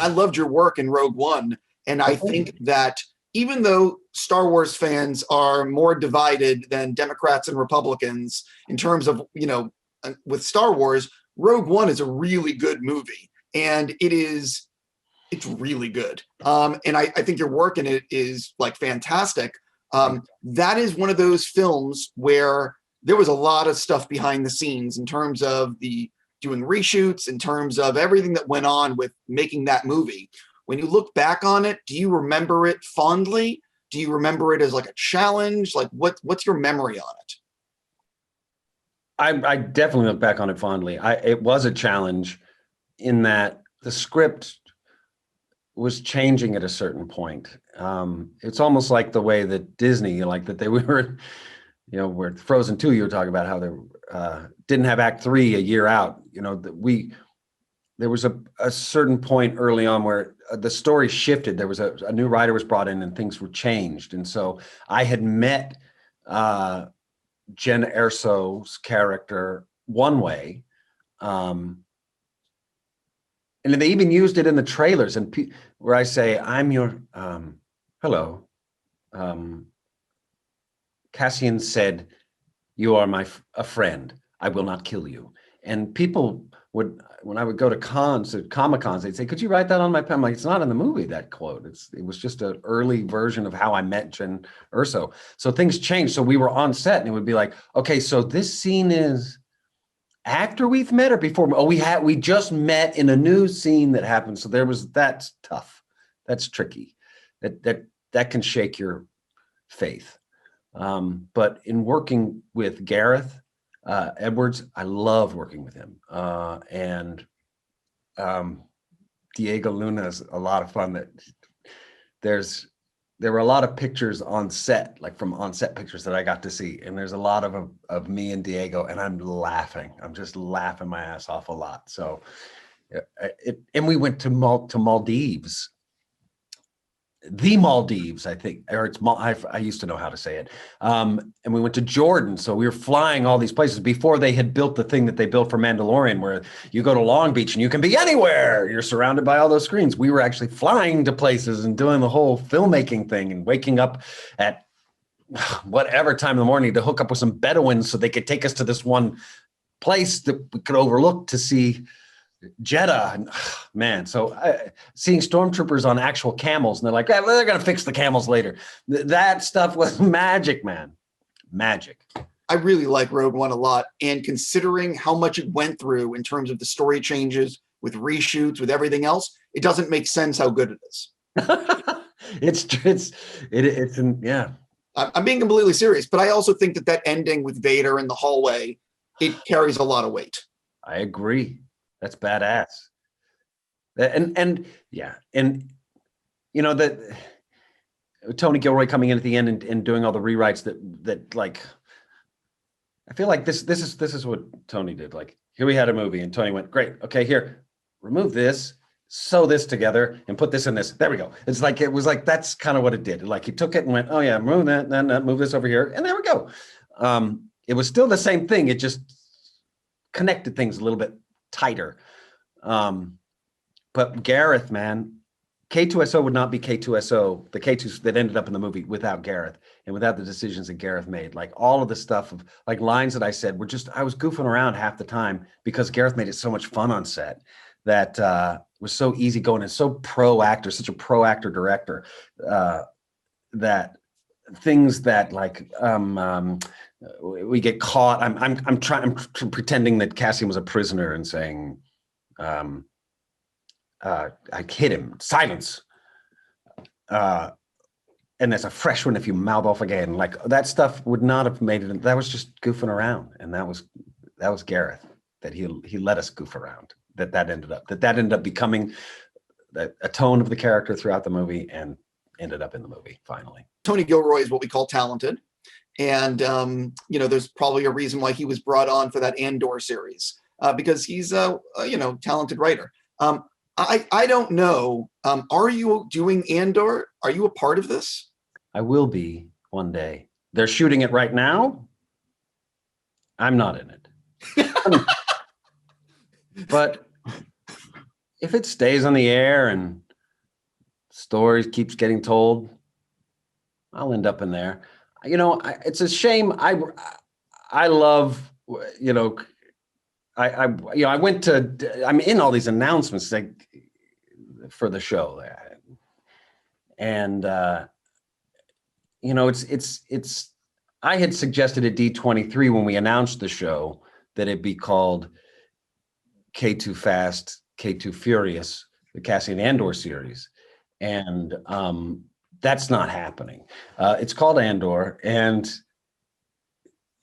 I loved your work in Rogue One, and I think that even though Star Wars fans are more divided than Democrats and Republicans in terms of, with Star Wars, Rogue One is a really good movie, and it's really good. And I think your work in it is like fantastic. That is one of those films where there was a lot of stuff behind the scenes in terms of doing reshoots, in terms of everything that went on with making that movie. When you look back on it, do you remember it fondly? Do you remember it as like a challenge? Like what's your memory on it? I definitely look back on it fondly. It was a challenge in that the script was changing at a certain point. It's almost like the way that Disney, like that they were, where Frozen 2, you were talking about how they didn't have Act 3 a year out. There was a certain point early on where the story shifted. There was a new writer was brought in and things were changed. And so I had met Jyn Erso's character one way. And they even used it in the trailers and where I say, I'm your, hello. Cassian said, you are a friend. I will not kill you. And people would, when I would go to Comic-Cons, they'd say, could you write that on my pen? I'm like, it's not in the movie, that quote. It was just an early version of how I met Jyn Erso. So things changed. So we were on set and it would be like, okay, so this scene is after we've met or before? Oh, we just met in a new scene that happened. So that's tough. That's tricky. That can shake your faith. But in working with Gareth Edwards, I love working with him. And Diego Luna is a lot of fun. There were a lot of pictures on set, like from on-set pictures that I got to see. And there's a lot of me and Diego, and I'm laughing. I'm just laughing my ass off a lot. So, and we went to Maldives. The Maldives, I think, or I used to know how to say it. And we went to Jordan. So we were flying all these places before they had built the thing that they built for Mandalorian, where you go to Long Beach and you can be anywhere. You're surrounded by all those screens. We were actually flying to places and doing the whole filmmaking thing and waking up at whatever time in the morning to hook up with some Bedouins so they could take us to this one place that we could overlook to see Jeddah. And man, so seeing stormtroopers on actual camels, and they're like, well, they're gonna fix the camels later. That stuff was magic, man. Magic. I really like Rogue One a lot, and considering how much it went through in terms of the story changes with reshoots, with everything else, it doesn't make sense how good it is. Yeah. I'm being completely serious, but I also think that ending with Vader in the hallway, it carries a lot of weight. I agree. That's badass. And yeah, and that Tony Gilroy coming in at the end and doing all the rewrites that like, I feel like this is what Tony did. Like, here we had a movie and Tony went, great, okay, here, remove this, sew this together and put this in this. There we go. It was like that's kind of what it did. Like he took it and went, oh yeah, move that, then move this over here, and there we go. It was still the same thing. It just connected things a little bit tighter. But Gareth, man, K2SO would not be K2SO, the K2s that ended up in the movie, without Gareth and without the decisions that Gareth made. Like all of the stuff of like lines that I said were just, I was goofing around half the time because Gareth made it so much fun on set that was so easygoing and so such a pro actor director, that things that like we get caught. I'm pretending that Cassian was a prisoner and saying, I hit him, silence. And there's a fresh one if you mouth off again. Like that stuff would not have made it. That was just goofing around, and that was Gareth. That he let us goof around. That ended up becoming a tone of the character throughout the movie, and ended up in the movie finally. Tony Gilroy is what we call talented. And, there's probably a reason why he was brought on for that Andor series, because he's a talented writer. I don't know. Are you doing Andor? Are you a part of this? I will be one day. They're shooting it right now. I'm not in it. But if it stays on the air and stories keeps getting told, I'll end up in there. You know, it's a shame. I love, you know, I went to, I'm in all these announcements like for the show, and you know, it's. I had suggested at D23 when we announced the show that it be called K2 Fast, K2 Furious, the Cassian Andor series, and that's not happening. It's called Andor, and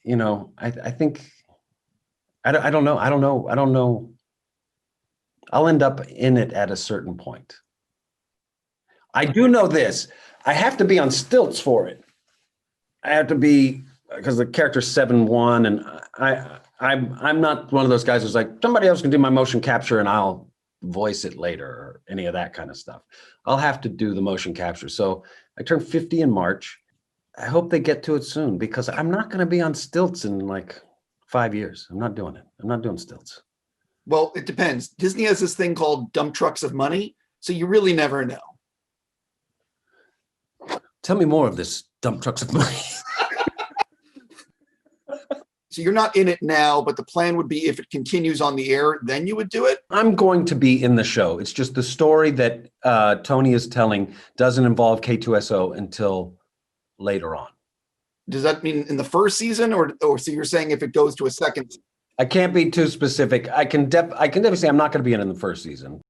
you know, I think I don't know. I'll end up in it at a certain point. I do know this. I have to be on stilts for it. I have to be, because the character's 7'1", and I'm not one of those guys who's like, somebody else can do my motion capture and I'll voice it later or any of that kind of stuff. I'll have to do the motion capture. So I turn 50 in March. I hope they get to it soon, because I'm not going to be on stilts in like 5 years. I'm not doing it. I'm not doing stilts. Well, it depends. Disney has this thing called dump trucks of money, so you really never know. Tell me more of this dump trucks of money. So you're not in it now, but the plan would be if it continues on the air, then you would do it? I'm going to be in the show. It's just the story that Tony is telling doesn't involve K2SO until later on. Does that mean in the first season, or so you're saying if it goes to a second? I can't be too specific. I can definitely say I'm not going to be in the first season.